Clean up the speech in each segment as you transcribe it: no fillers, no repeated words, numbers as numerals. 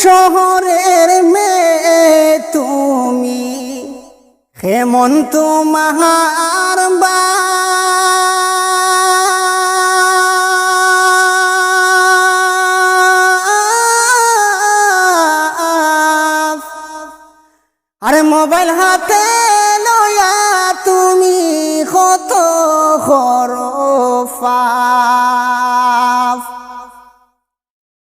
শহরের মেয়ে তুমি কেমন তোমার বাপ আরে মোবাইল হাতে লয়া তুমি কত খরফাফ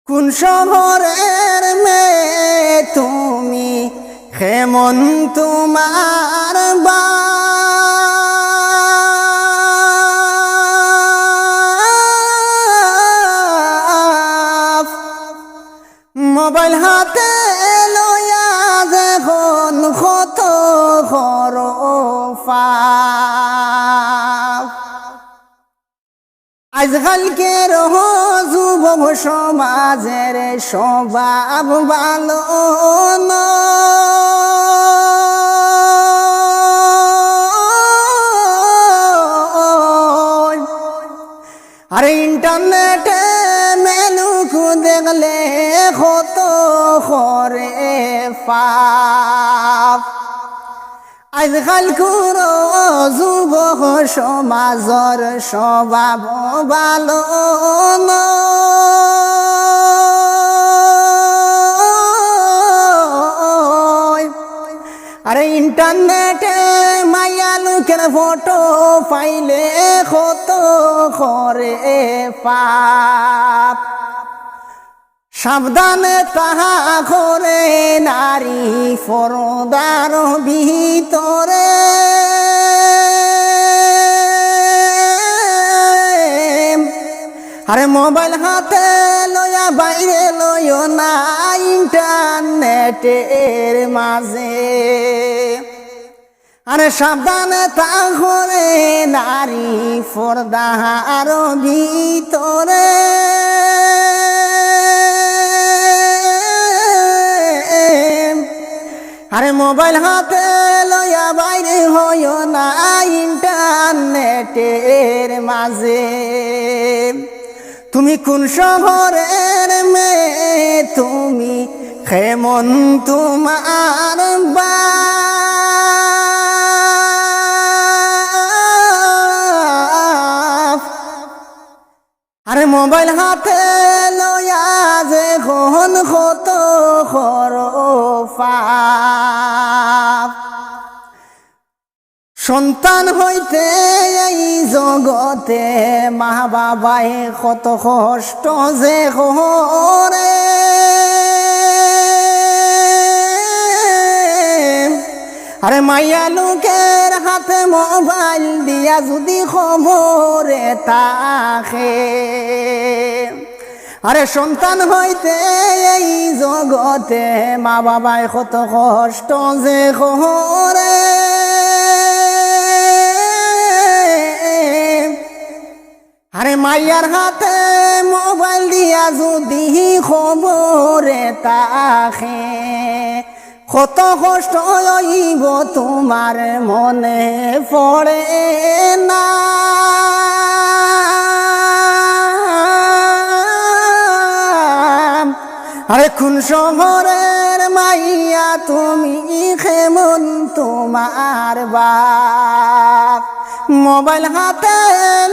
কোন শহরের মেয়ে তুমি কেমন তোমার বাপ মোবাইল হাতে লয়া দেখুন কত খরফাফ আজকালকের যুবক সমাজের স্বভাব ভালো নয়। আরে ইন্টারনেটে মেলুক দেখলে কত করে পাপ আজকালকার যুবক সমাজের স্বভাব ভালো নয়। আরে ইন্টারনেটে মায়া লোকের ফটো পাইলে কত করে পাপ সাবধানে তাহা করে নারী পর্দার ভিতরে আরে মোবাইল হাতে লয়া বাইরে লয় না ইন্টারনেটের মাঝে আরে সাবধানে তা করে নারী পর্দার ভিতরে আরে মোবাইল হাতে লয়া বাইরে হয় না ইন্টারনেটের মাঝে তুমি কোন শহরের মেয়ে তুমি কেমন তোমার বাপ আরে মোবাইল হাতে লয়া যে কোন কত খরফাপ সন্তান হইতে এই জগতে মা বাবায় কত কষ্ট যে করে আরে মাইয়া লোকের হাতে মোবাইল দিয়া যদি খবরে তাকে আরে সন্তান হইতে এই জগতে মা বাবায় কত কষ্ট যে করে আরে মাইয়ার হাতে মোবাইল দিয়া যদি খবরে তাকে কত কষ্ট হইব তোমার মনে পড়ে না আরে কোন শহরের মাইয়া তুমি কেমন তোমার বাপ মোবাইল হাতে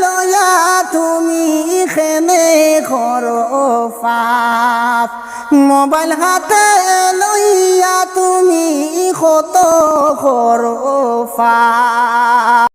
লয়া তুমি খেনে করো পাপ মোবাইল হাতে লইয়া তুমি কত করো পাপ